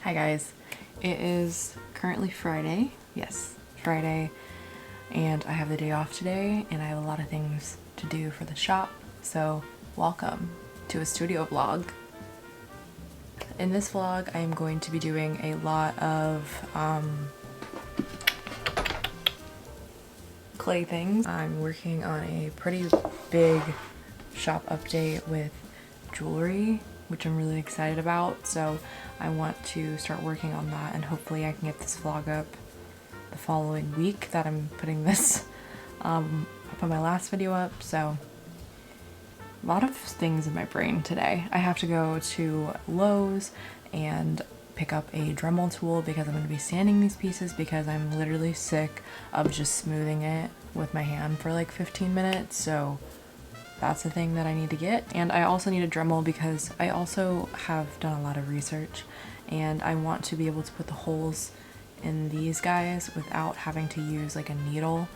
Hi guys, it is currently Friday. Yes, Friday, and I have the day off today and I have a lot of things to do for the shop, so welcome to a studio vlog. In this vlog I am going to be doing a lot of clay things. I'm working on a pretty big shop update with jewelry, which I'm really excited about, so I want to start working on that and hopefully I can get this vlog up the following week that I'm putting this I put my last video up. So a lot of things in my brain today. I have to go to Lowe's and pick up a Dremel tool because I'm going to be sanding these pieces because I'm literally sick of just smoothing it with my hand for like 15 minutes. So that's the thing that I need to get. And I also need a Dremel because I also have done a lot of research and I want to be able to put the holes in these guys without having to use like a needle.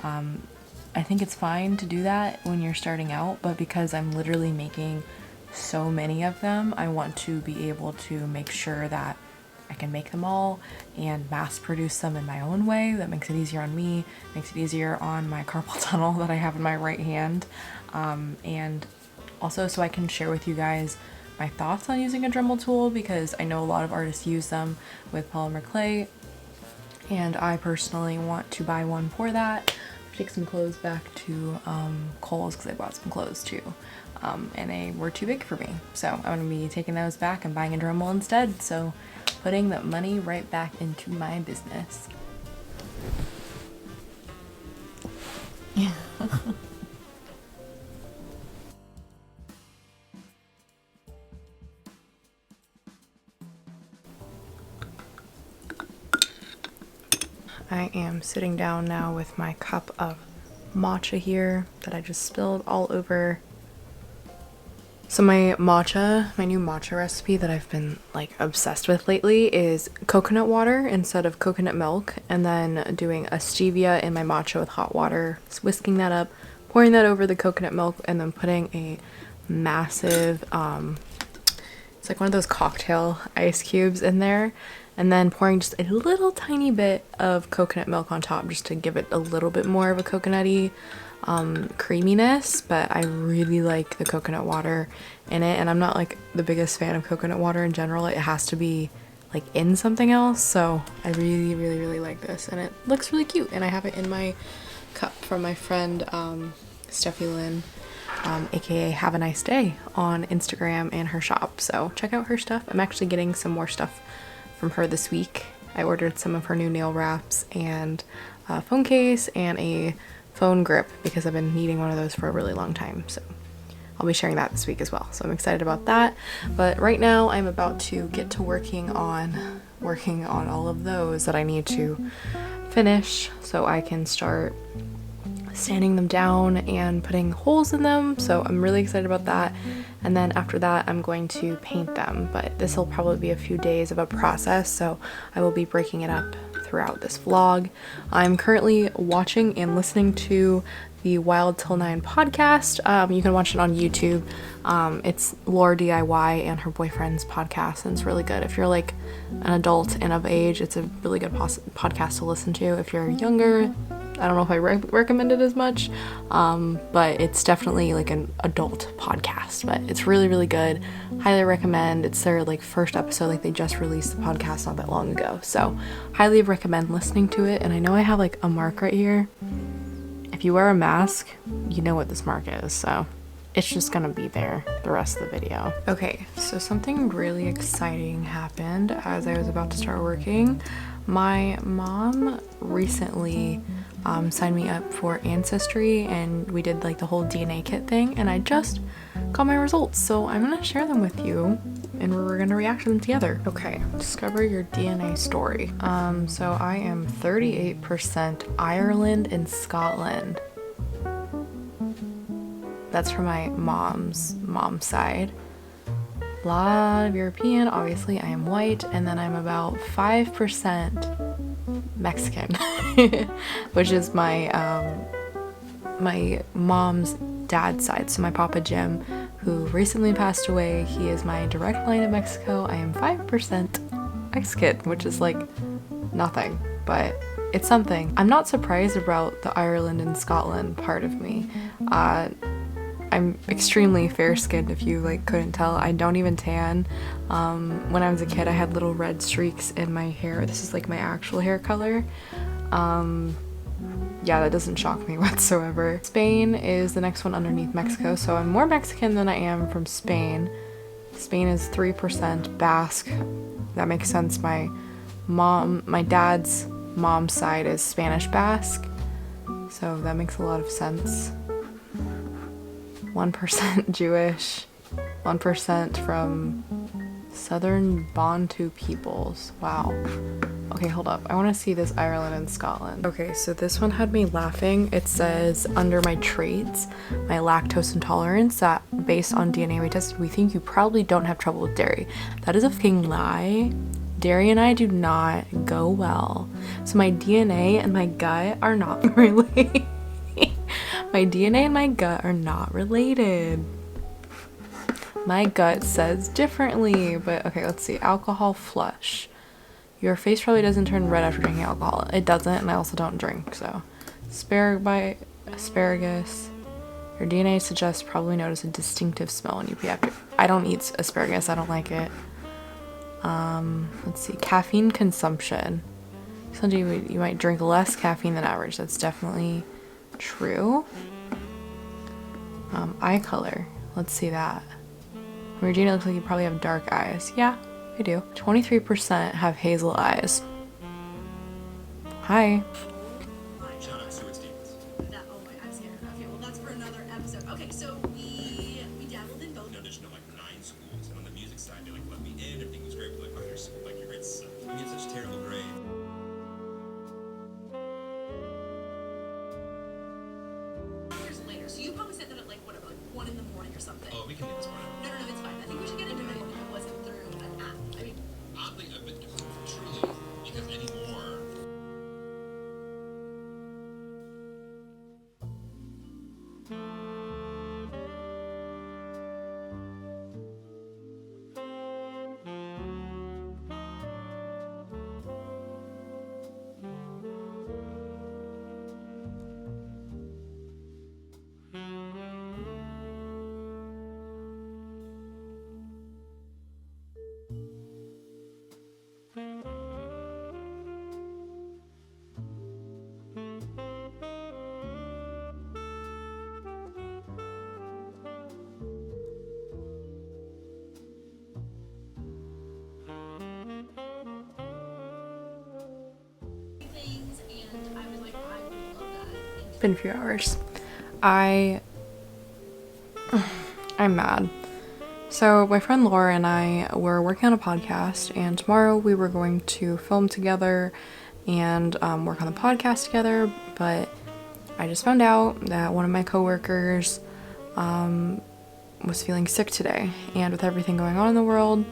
I think it's fine to do that when you're starting out, but because I'm literally making so many of them, I want to be able to make sure that I can make them all and mass produce them in my own way. That makes it easier on me, makes it easier on my carpal tunnel that I have in my right hand. And also so I can share with you guys my thoughts on using a Dremel tool, because I know a lot of artists use them with polymer clay and I personally want to buy one for that. Take some clothes back to Kohl's because I bought some clothes too, and they were too big for me, so I'm going to be taking those back and buying a Dremel instead, so putting that money right back into my business. Yeah. I am sitting down now with my cup of matcha here that I just spilled all over. So my new matcha recipe that I've been like obsessed with lately is coconut water instead of coconut milk, and then doing a stevia in my matcha with hot water, whisking that up, pouring that over the coconut milk, and then putting a massive, it's like one of those cocktail ice cubes in there, and then pouring just a little tiny bit of coconut milk on top just to give it a little bit more of a coconutty creaminess. But I really like the coconut water in it, and I'm not like the biggest fan of coconut water in general. It has to be like in something else, so I really like this, and it looks really cute, and I have it in my cup from my friend Steffi Lynn, aka Have a Nice Day on Instagram and her shop, so check out her stuff. I'm actually getting some more stuff from her this week. I ordered some of her new nail wraps and a phone case and a phone grip because I've been needing one of those for a really long time, so I'll be sharing that this week as well, so I'm excited about that. But right now I'm about to get to working on all of those that I need to finish so I can start sanding them down and putting holes in them, so I'm really excited about that. And then after that I'm going to paint them, but this will probably be a few days of a process, so I will be breaking it up throughout this vlog. I'm currently watching and listening to the Wild Till 9 podcast. You can watch it on YouTube. It's Laura DIY and her boyfriend's podcast, and it's really good. If you're like an adult and of age, it's a really good podcast to listen to. If you're younger, I don't know if I recommend it as much, but it's definitely like an adult podcast, but it's really good. Highly recommend. It's their like first episode, like they just released the podcast not that long ago, so highly recommend listening to it. And I know I have like a mark right here. If you wear a mask, you know what this mark is, so it's just gonna be there the rest of the video. Okay, so something really exciting happened as I was about to start working. My mom recently signed me up for Ancestry, and we did like the whole DNA kit thing, and I just got my results, so I'm gonna share them with you and we're gonna react to them together. Okay, discover your DNA story. So I am 38% Ireland and Scotland. That's from my mom's side. A lot of European, obviously I am white, and then I'm about 5% Mexican, which is my my mom's dad's side. So my Papa Jim, who recently passed away, he is my direct line to Mexico. I am 5% Ice Kid, which is like nothing, but it's something. I'm not surprised about the Ireland and Scotland part of me. I'm extremely fair-skinned, if you like couldn't tell. I don't even tan. When I was a kid, I had little red streaks in my hair. This is like my actual hair color. Yeah, that doesn't shock me whatsoever. Spain is the next one underneath Mexico, so I'm more Mexican than I am from Spain. Spain is 3% Basque. That makes sense. My dad's mom's side is Spanish Basque, so that makes a lot of sense. 1% Jewish, 1% from Southern Bantu peoples. Wow. Okay, hold up. I want to see this Ireland and Scotland. Okay, so this one had me laughing. It says, under my traits, my lactose intolerance, that based on DNA we tested, we think you probably don't have trouble with dairy. That is a fucking lie. Dairy and I do not go well. So my DNA and my gut are not related. My DNA and my gut are not related. My gut says differently, but okay, let's see. Alcohol flush. Your face probably doesn't turn red after drinking alcohol. It doesn't, and I also don't drink, so. Asparagus. Your DNA suggests probably notice a distinctive smell when you pee after. I don't eat asparagus, I don't like it. Let's see. Caffeine consumption. Someday you might drink less caffeine than average. That's definitely true. Eye color. Let's see that. Regina looks like you probably have dark eyes. Yeah, I do. 23% have hazel eyes. Hi. Been a few hours. I'm mad. So my friend Laura and I were working on a podcast, and tomorrow we were going to film together and work on the podcast together, but I just found out that one of my coworkers was feeling sick today, and with everything going on in the world,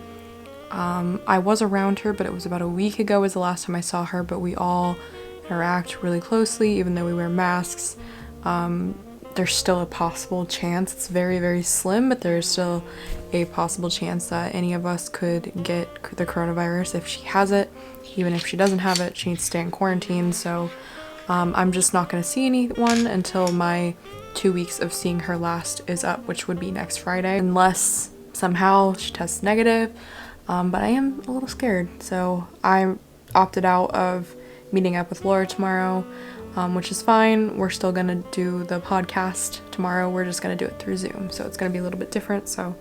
I was around her, but it was about a week ago was the last time I saw her, but we all interact really closely even though we wear masks. There's still a possible chance, it's very, very slim, but there's still a possible chance that any of us could get the coronavirus if she has it. Even if she doesn't have it, she needs to stay in quarantine, so I'm just not going to see anyone until my 2 weeks of seeing her last is up, which would be next Friday, unless somehow she tests negative. But I am a little scared, so I opted out of meeting up with Laura tomorrow, which is fine. We're still gonna do the podcast tomorrow. We're just gonna do it through Zoom, so it's gonna be a little bit different. So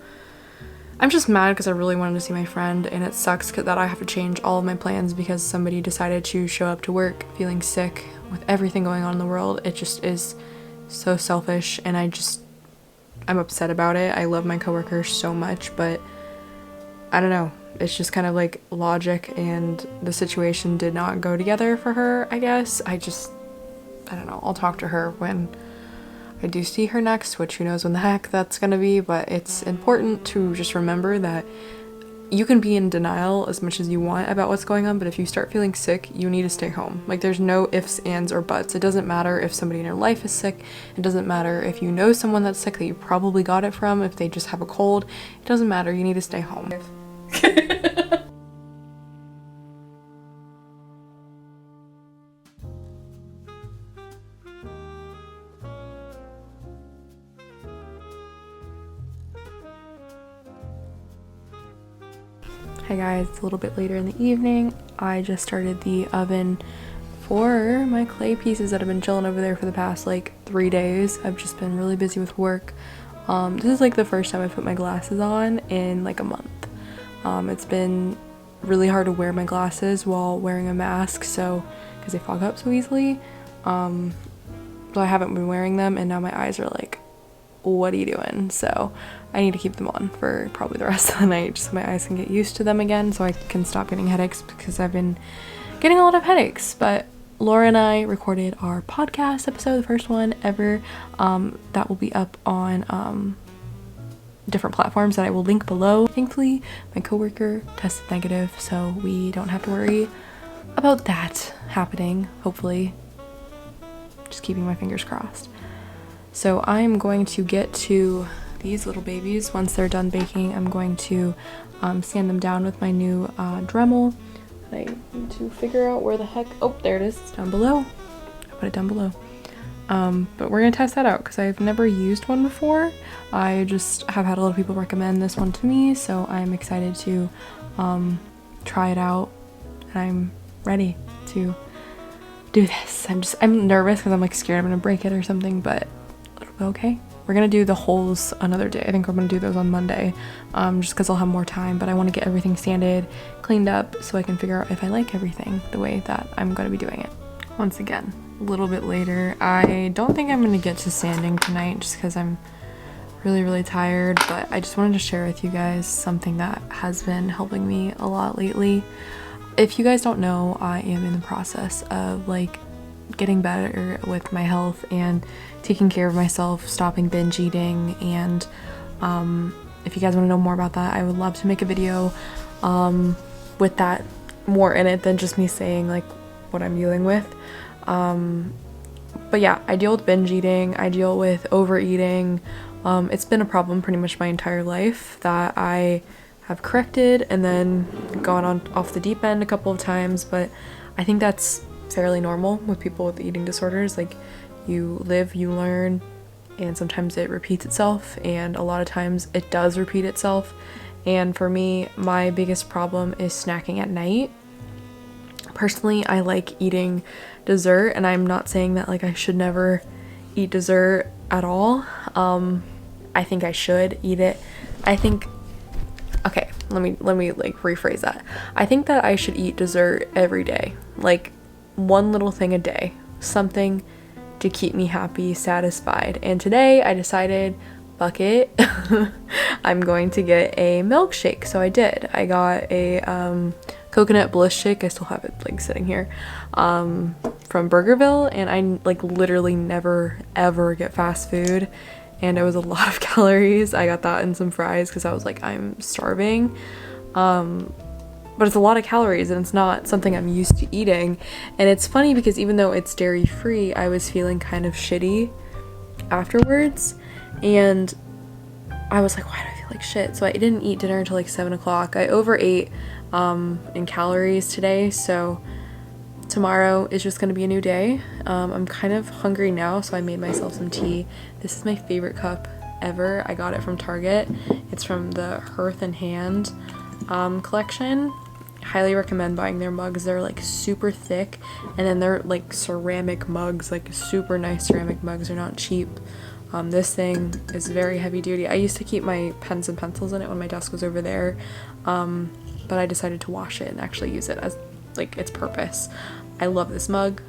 I'm just mad because I really wanted to see my friend, and it sucks that I have to change all of my plans because somebody decided to show up to work feeling sick with everything going on in the world. It just is so selfish, and I'm upset about it. I love my coworkers so much, but I don't know. It's just kind of like logic, and the situation did not go together for her, I guess. I don't know. I'll talk to her when I do see her next, which who knows when the heck that's gonna be, but it's important to just remember that you can be in denial as much as you want about what's going on, but if you start feeling sick, you need to stay home. Like, there's no ifs, ands, or buts. It doesn't matter if somebody in your life is sick. It doesn't matter if you know someone that's sick that you probably got it from, if they just have a cold. It doesn't matter. You need to stay home. Hey guys, it's a little bit later in the evening. I just started the oven for my clay pieces that have been chilling over there for the past like 3 days. I've just been really busy with work. This is like the first time I put my glasses on in like a month. It's been really hard to wear my glasses while wearing a mask, so because they fog up so easily. So I haven't been wearing them, and now my eyes are like, what are you doing? So I need to keep them on for probably the rest of the night just so my eyes can get used to them again, so I can stop getting headaches, because I've been getting a lot of headaches. But Laura and I recorded our podcast episode, the first one ever. That will be up on different platforms that I will link below. Thankfully, my coworker tested negative, so we don't have to worry about that happening, hopefully. Just keeping my fingers crossed. So I'm going to get to these little babies. Once they're done baking, I'm going to sand them down with my new Dremel. I need to figure out where the heck, oh, there it is, it's down below. I put it down below. But we're gonna test that out because I've never used one before. I just have had a lot of people recommend this one to me, so I'm excited to try it out, and I'm ready to do this. I'm nervous because I'm like scared I'm gonna break it or something, but it'll be okay. We're gonna do the holes another day. I think I'm gonna do those on Monday, just because I'll have more time, but I want to get everything sanded, cleaned up, so I can figure out if I like everything the way that I'm gonna be doing it. Once again, a little bit later. I don't think I'm gonna get to sanding tonight just because I'm really tired, but I just wanted to share with you guys something that has been helping me a lot lately. If you guys don't know, I am in the process of like getting better with my health and taking care of myself, stopping binge eating, and if you guys want to know more about that, I would love to make a video with that more in it than just me saying like what I'm dealing with. But yeah, I deal with binge eating, I deal with overeating. It's been a problem pretty much my entire life that I have corrected and then gone on off the deep end a couple of times, but I think that's fairly normal with people with eating disorders. Like, you live, you learn, and sometimes it repeats itself, and a lot of times it does repeat itself. And for me, my biggest problem is snacking at night. Personally, I like eating dessert, and I'm not saying that like I should never eat dessert at all. I think I should eat it. Okay, let me like rephrase that. I think that I should eat dessert every day, like one little thing a day, something to keep me happy, satisfied. And today I decided, fuck it, I'm going to get a milkshake. So I did. I got a coconut bliss shake. I still have it like sitting here, from Burgerville, and I like literally never ever get fast food, and it was a lot of calories. I got that and some fries because I was like, I'm starving. But it's a lot of calories, and it's not something I'm used to eating. And it's funny because even though it's dairy free, I was feeling kind of shitty afterwards, and I was like, why do I feel like shit? So I didn't eat dinner until like 7 o'clock. I overate in calories today, so tomorrow is just gonna be a new day. I'm kind of hungry now, so I made myself some tea. This is my favorite cup ever. I got it from Target. It's from the Hearth and Hand collection. Highly recommend buying their mugs. They're like super thick, and then they're like ceramic mugs, like super nice ceramic mugs. They're not cheap. This thing is very heavy duty. I used to keep my pens and pencils in it when my desk was over there, but I decided to wash it and actually use it as like its purpose. I love this mug.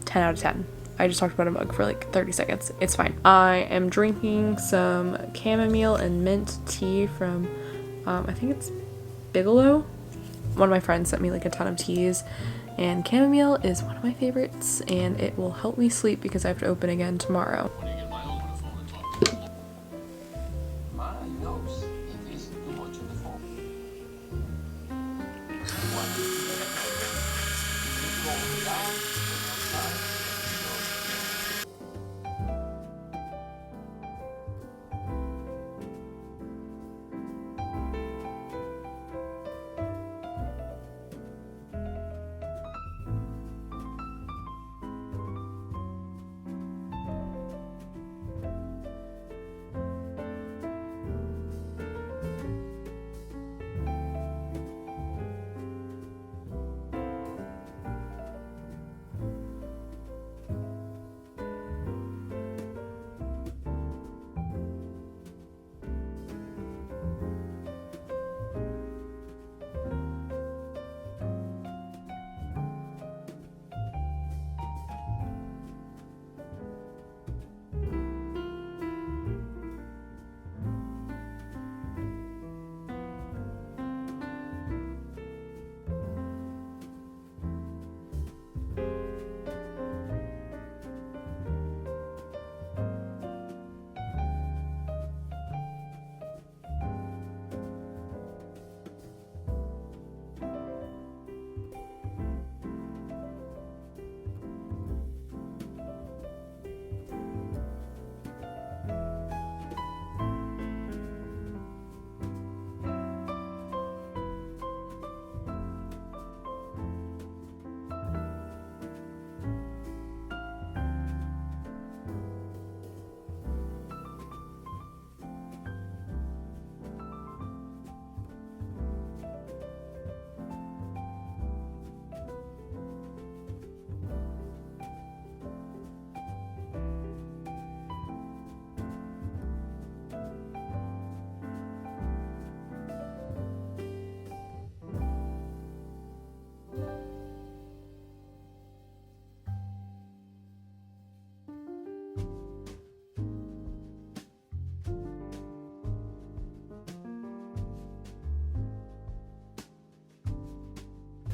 10 out of 10. I just talked about a mug for like 30 seconds. It's fine. I am drinking some chamomile and mint tea from I think it's Bigelow. One of my friends sent me like a ton of teas, and chamomile is one of my favorites, and it will help me sleep because I have to open again tomorrow.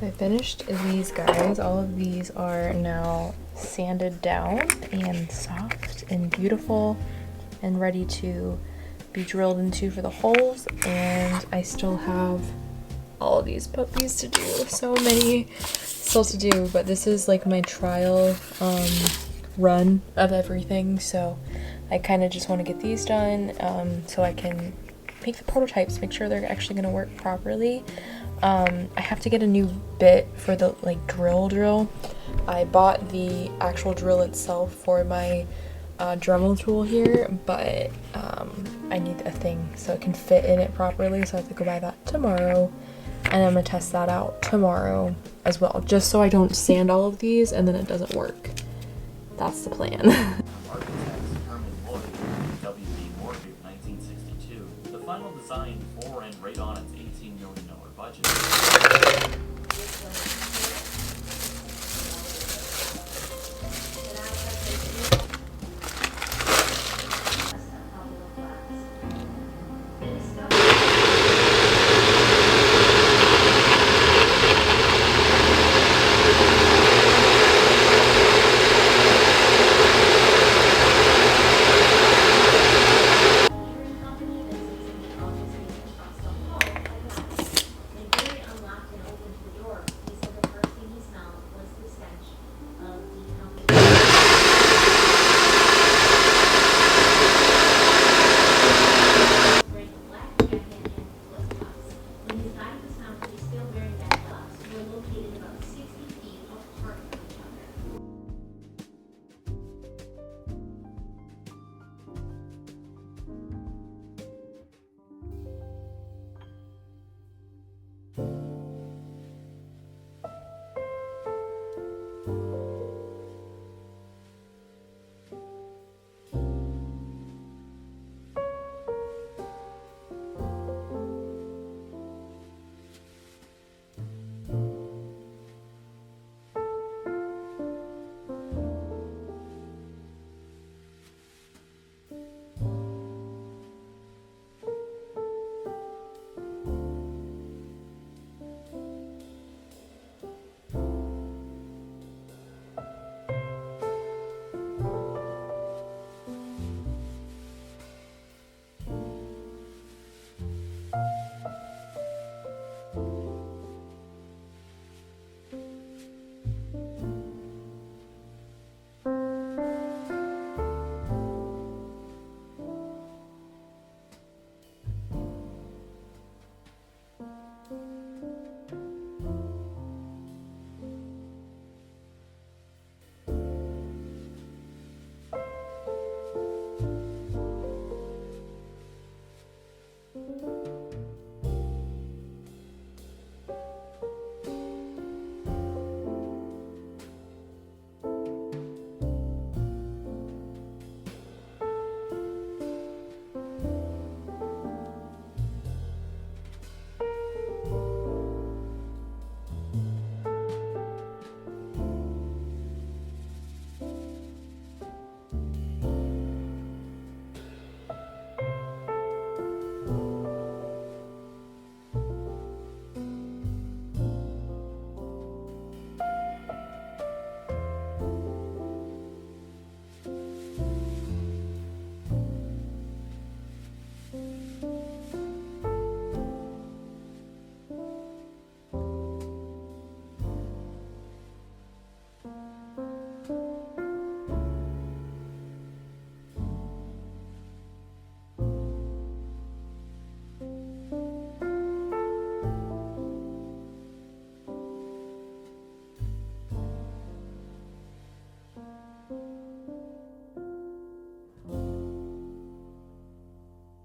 I finished these guys. All of these are now sanded down and soft and beautiful and ready to be drilled into for the holes, and I still have all of these puppies to do. So many still to do, but this is like my trial run of everything, so I kind of just want to get these done so I can make the prototypes, make sure they're actually going to work properly. I have to get a new bit for the like drill. I bought the actual drill itself for my Dremel tool here, but I need a thing so it can fit in it properly, so I have to go buy that tomorrow, and I'm gonna test that out tomorrow as well, just so I don't sand all of these and then it doesn't work. That's the plan. Architects Herman Lloyd, W.B. Morgan, 1962. The final design for and right on its $18 million budget.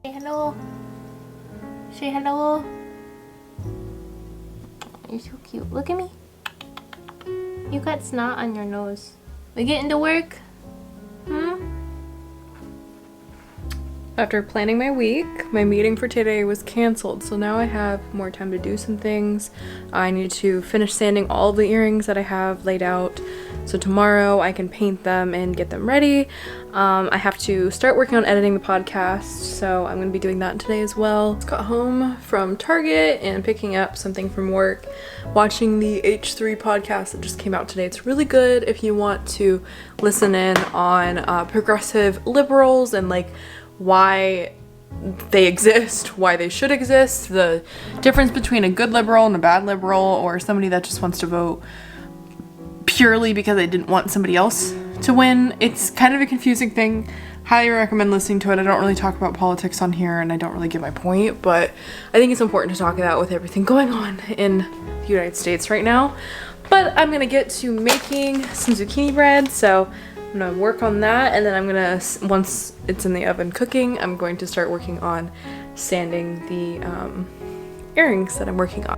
Say hello. Say hello. You're so cute. Look at me. You got snot on your nose. We getting to work? After planning my week, my meeting for today was canceled, so now I have more time to do some things. I need to finish sanding all of the earrings that I have laid out. so tomorrow I can paint them and get them ready. I have to start working on editing the podcast, so I'm going to be doing that today as well. Just got home from Target and picking up something from work, watching the H3 podcast that just came out today. It's really good if you want to listen in on progressive liberals and like why they exist, why they should exist, the difference between a good liberal and a bad liberal, or somebody that just wants to vote purely because they didn't want somebody else to win. It's kind of a confusing thing. Highly recommend listening to it. I don't really talk about politics on here and I don't really get my point, but I think it's important to talk about with everything going on in the United States right now. But I'm gonna get to making some zucchini bread, so I'm gonna work on that, and then I'm gonna, once it's in the oven cooking, I'm going to start working on sanding the earrings that I'm working on.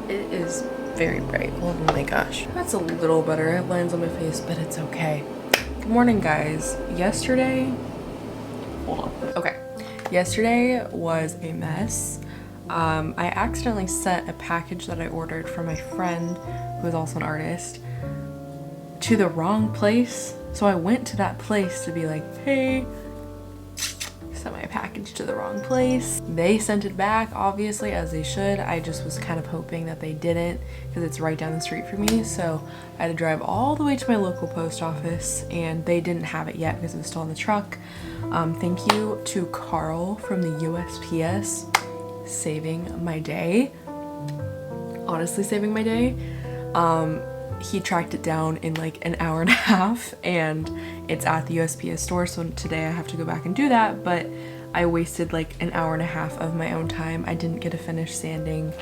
It is very bright. Oh my gosh. That's a little better. It lands on my face, but it's okay. Good morning, guys. Yesterday, hold on. Okay. Yesterday was a mess. I accidentally sent a package that I ordered from my friend, who is also an artist, to the wrong place. So I went to that place to be like, hey, sent my package to the wrong place. They sent it back, obviously, as they should. I just was kind of hoping that they didn't, because it's right down the street from me. So I had to drive all the way to my local post office, and they didn't have it yet because it was still in the truck. Thank you to Carl from the USPS, saving my day. Honestly, saving my day. He tracked it down in like an hour and a half, and it's at the USPS store, so today I have to go back and do that, but I wasted like an hour and a half of my own time. I didn't get to finish sanding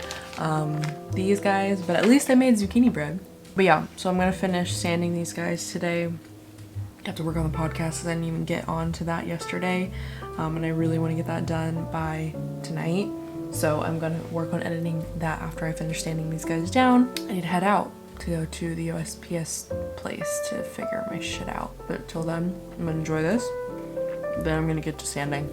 these guys, but at least I made zucchini bread. But yeah, so I'm gonna finish sanding these guys today. I have to work on the podcast because I didn't even get on to that yesterday, and I really want to get that done by tonight. So I'm gonna work on editing that after I finish sanding these guys down. I need to head out to go to the USPS place to figure my shit out. But till then, I'm gonna enjoy this. Then I'm gonna get to sanding.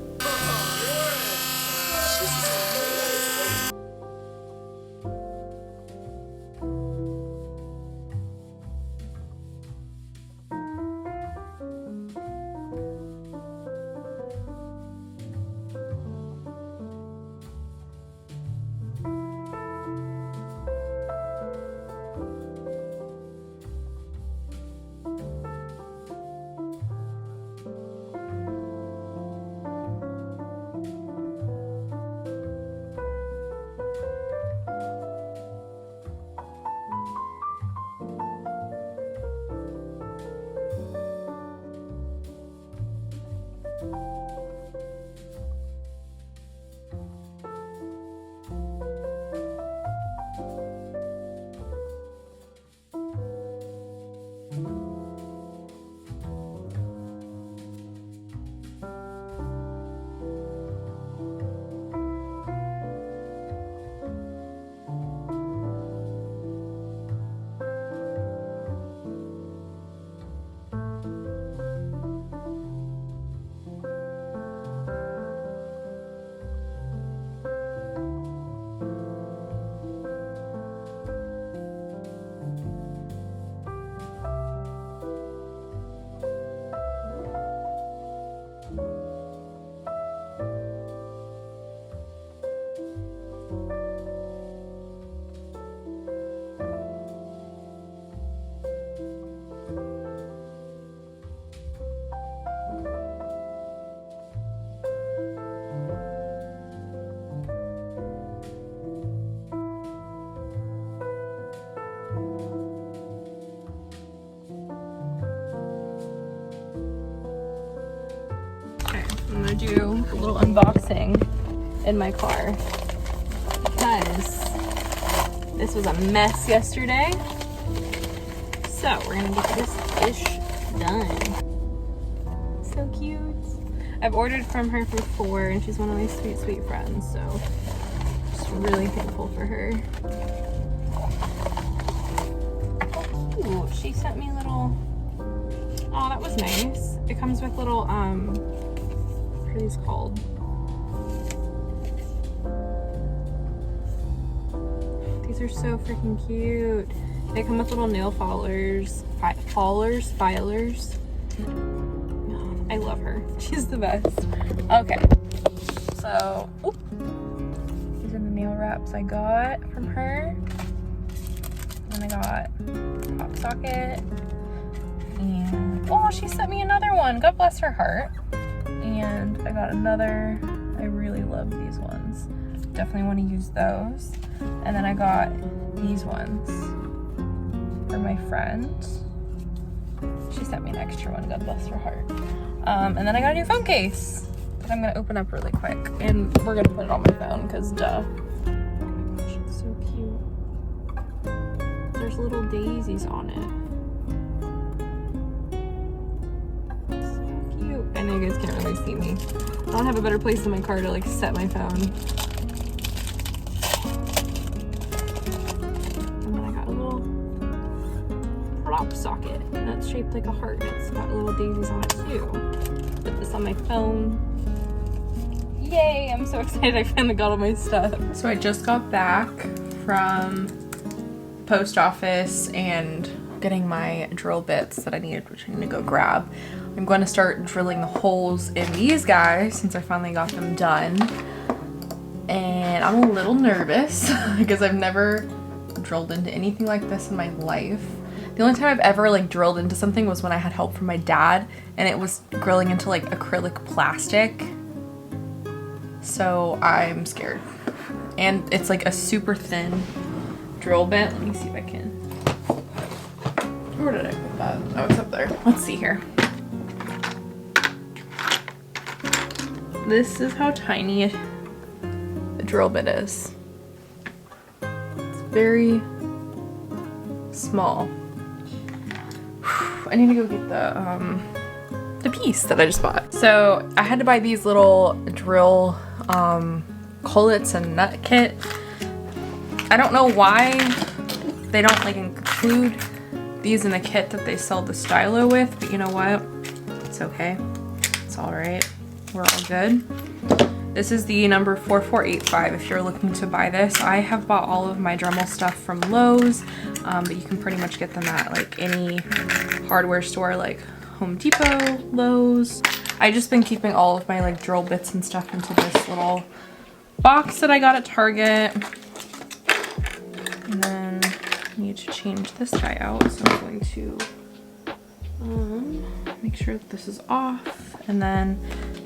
I'm gonna do a little unboxing in my car because this was a mess yesterday. So we're gonna get this dish done. So cute. I've ordered from her before and she's one of my sweet, sweet friends. So just really thankful for her. Ooh, she sent me little, oh, that was nice. It comes with little, what are these called? These are so freaking cute. They come with little nail filers. Filers. Oh, I love her. She's the best. Okay. So, these are the nail wraps I got from her. And I got pop socket. And, oh, she sent me another one. God bless her heart. And I got another. I really love these ones. Definitely want to use those. And then I got these ones for my friend. She sent me an extra one. God bless her heart. And then I got a new phone case that I'm going to open up really quick. And we're going to put it on my phone because duh. Oh my gosh, it's so cute. There's little daisies on it. I know you guys can't really see me. I don't have a better place in my car to like set my phone. And then I got a little prop socket that's shaped like a heart. It's got little daisies on it too. Put this on my phone. Yay! I'm so excited I finally got all my stuff. So I just got back from post office and getting my drill bits that I needed, which I need to go grab. I'm going to start drilling the holes in these guys since I finally got them done. And I'm a little nervous because I've never drilled into anything like this in my life. The only time I've ever like drilled into something was when I had help from my dad, and it was drilling into like acrylic plastic. So I'm scared. And it's like a super thin drill bit. Let me see if I can. Where did I put that? Oh, it's up there. Let's see here. This is how tiny the drill bit is. It's very small. I need to go get the piece that I just bought. So I had to buy these little drill collets and nut kit. I don't know why they don't like include these in the kit that they sell the stylo with, but you know what? It's okay. It's all right. We're all good. This is the number 4485 if you're looking to buy this. I have bought all of my Dremel stuff from Lowe's, but you can pretty much get them at like any hardware store like Home Depot, Lowe's. I just been keeping all of my like drill bits and stuff into this little box that I got at Target. And then I need to change this guy out, so I'm going to make sure that this is off, and then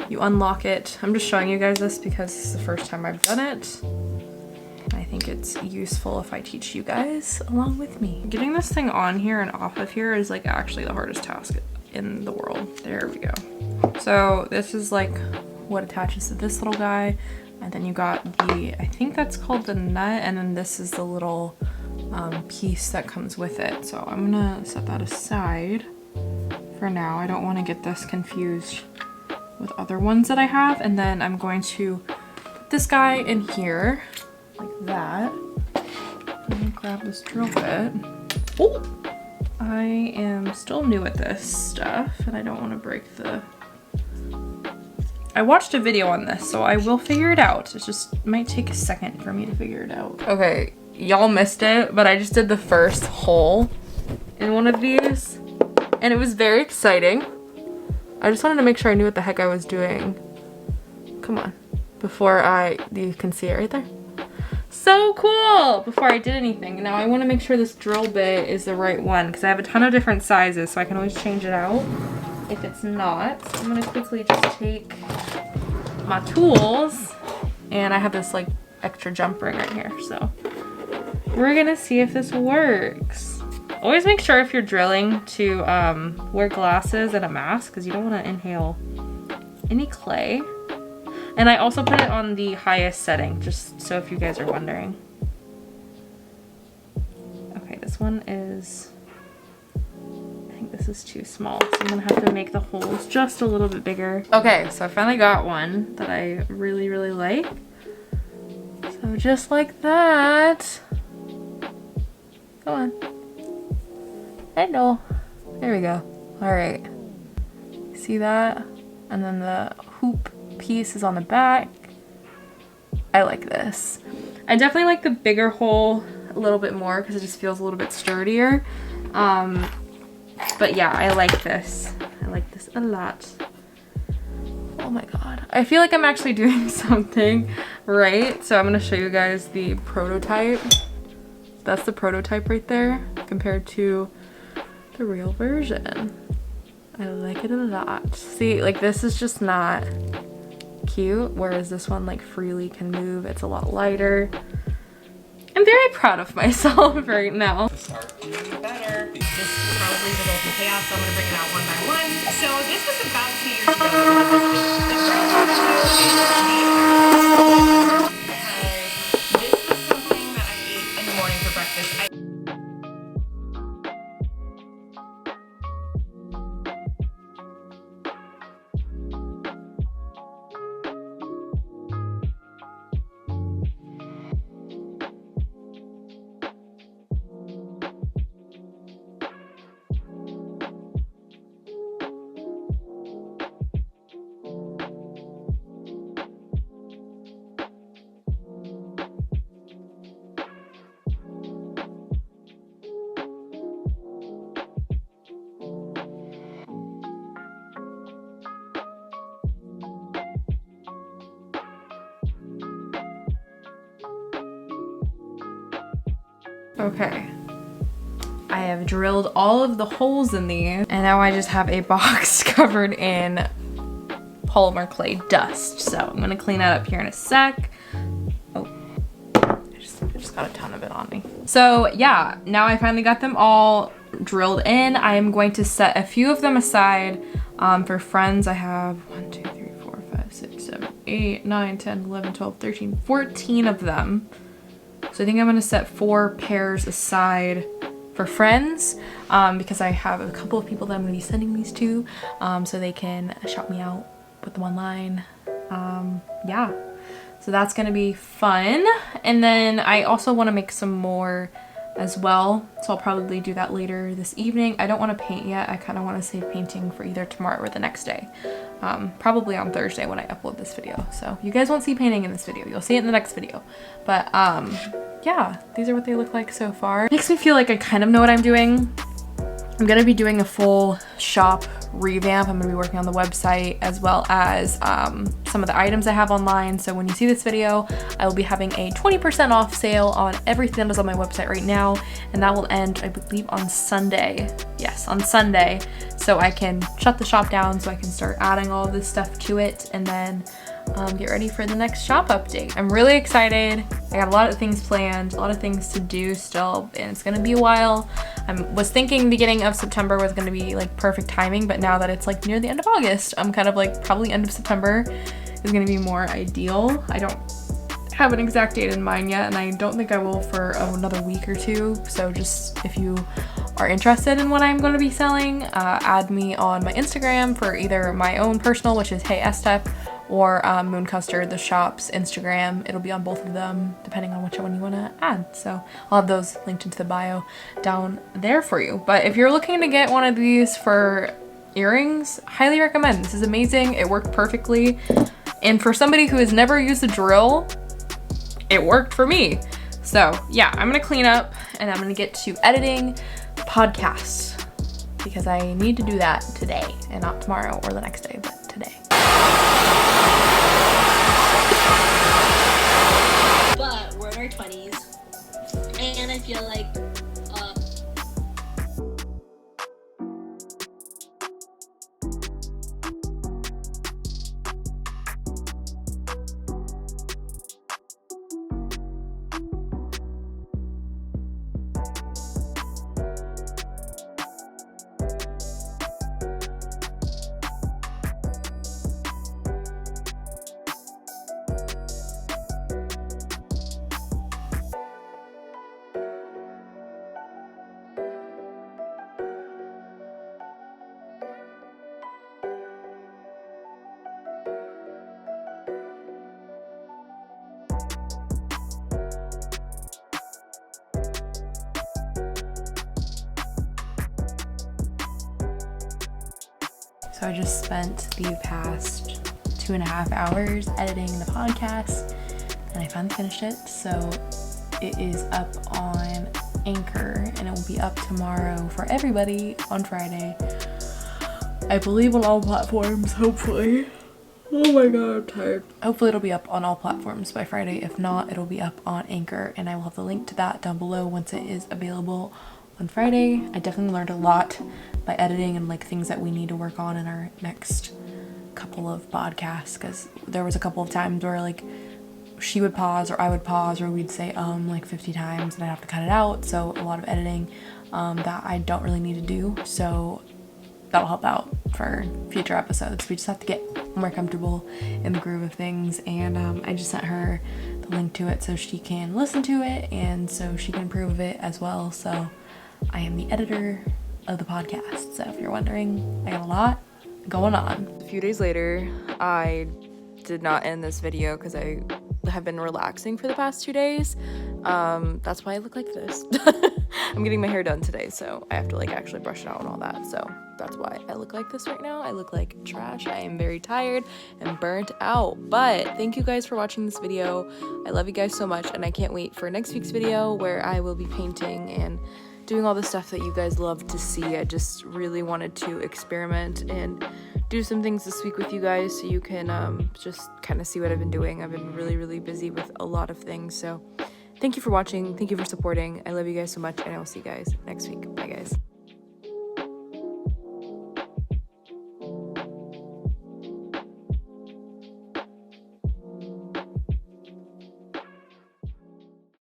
you unlock it. I'm just showing you guys this because this is the first time I've done it. I think it's useful if I teach you guys along with me. Getting this thing on here and off of here is like actually the hardest task in the world. There we go. So this is like what attaches to this little guy, and then you got the, I think that's called the nut, and then this is the little piece that comes with it. So I'm gonna set that aside for now. I don't want to get this confused with other ones that I have, and then I'm going to put this guy in here like that. I'm gonna grab this drill bit. Oh, I am still new at this stuff and I don't want to break the... I watched a video on this, so I will figure it out. It just might take a second for me to figure it out. Okay, y'all missed it, but I just did the first hole in one of these and it was very exciting. I just wanted to make sure I knew what the heck I was doing. Come on. You can see it right there. So cool! Before I did anything. Now I want to make sure this drill bit is the right one because I have a ton of different sizes, so I can always change it out if it's not. I'm going to quickly just take my tools, and I have this like extra jump ring right here, so we're going to see if this works. Always make sure if you're drilling to wear glasses and a mask because you don't want to inhale any clay. And I also put it on the highest setting, just so if you guys are wondering. Okay, this one is, I think this is too small, so I'm gonna have to make the holes just a little bit bigger. Okay, so I finally got one that I really, really like. So just like that. Come on. Hello. There we go. All right. See that? And then the hoop piece is on the back. I like this. I definitely like the bigger hole a little bit more because it just feels a little bit sturdier. But yeah, I like this. I like this a lot. Oh my god. I feel like I'm actually doing something right. So I'm going to show you guys the prototype. That's the prototype right there compared to the real version. I like it a lot. See, like this is just not cute, whereas this one like freely can move. It's a lot lighter. I'm very proud of myself right now. Start doing better. This probably will go from chaos, so I'm gonna bring it out one by one. So this was about 2 years ago. This was something that I ate in the morning for breakfast. Okay, I have drilled all of the holes in these, and now I just have a box covered in polymer clay dust. So I'm gonna clean that up here in a sec. Oh, I just got a ton of it on me. So yeah, now I finally got them all drilled in. I am going to set a few of them aside for friends. I have 1, 2, 3, 4, 5, 5, 6, 7, 8, 9, 10, 11, 12, 13, 14 of them. So I think I'm going to set 4 pairs aside for friends, because I have a couple of people that I'm going to be sending these to, so they can shout me out, put them online. Yeah, so that's going to be fun. And then I also want to make some more as well, so I'll probably do that later this evening. I don't want to paint yet. I kind of want to save painting for either tomorrow or the next day, probably on Thursday when I upload this video. So you guys won't see painting in this video, you'll see it in the next video. But yeah, these are what they look like so far. Makes me feel like I kind of know what I'm doing. I'm gonna be doing a full shop revamp. I'm gonna be working on the website as well as some of the items I have online. So when you see this video, I will be having a 20% off sale on everything that is on my website right now. And that will end, I believe, on Sunday. Yes, on Sunday. So I can shut the shop down so I can start adding all this stuff to it and then get ready for the next shop update. I'm really excited. I got a lot of things planned, a lot of things to do still, and it's gonna be a while. I was thinking beginning of September was gonna be like perfect timing, but now that it's like near the end of August, I'm kind of like probably end of September is gonna be more ideal. I don't have an exact date in mind yet, and I don't think I will for another week or two. So just if you are interested in what I'm going to be selling, add me on my Instagram for either my own personal, which is Hey Estep, or Moon Custard, the shop's Instagram. It'll be on both of them, depending on which one you want to add. So I'll have those linked into the bio down there for you. But if you're looking to get one of these for earrings, highly recommend. This is amazing. It worked perfectly. And for somebody who has never used a drill, it worked for me. So yeah, I'm gonna clean up and I'm gonna get to editing the podcast because I need to do that today and not tomorrow or the next day, but today. But we're in our 20s, and I feel like So I just spent the past 2.5 hours editing the podcast and I finally finished it. So it is up on Anchor and it will be up tomorrow for everybody on Friday. I believe on all platforms, hopefully. Oh my god, I'm tired. Hopefully it'll be up on all platforms by Friday. If not, it'll be up on Anchor and I will have the link to that down below once it is available on Friday. I definitely learned a lot by editing and like things that we need to work on in our next couple of podcasts, because there was a couple of times where like she would pause or I would pause or we'd say like 50 times and I'd have to cut it out. So a lot of editing that I don't really need to do. So that'll help out for future episodes. We just have to get more comfortable in the groove of things, and I just sent her the link to it so she can listen to it and so she can approve of it as well. So I am the editor of the podcast. So if you're wondering, I got a lot going on. A few days later, I did not end this video because I have been relaxing for the past 2 days. That's why I look like this. I'm getting my hair done today, so I have to like actually brush it out and all that. So that's why I look like this right now. I look like trash. I am very tired and burnt out. But thank you guys for watching this video. I love you guys so much, and I can't wait for next week's video where I will be painting and doing all the stuff that you guys love to see. I just really wanted to experiment and do some things this week with you guys so you can just kind of see what I've been doing. I've been really busy with a lot of things. So thank you for watching. Thank you for supporting. I love you guys so much, and I will see you guys next week. Bye guys.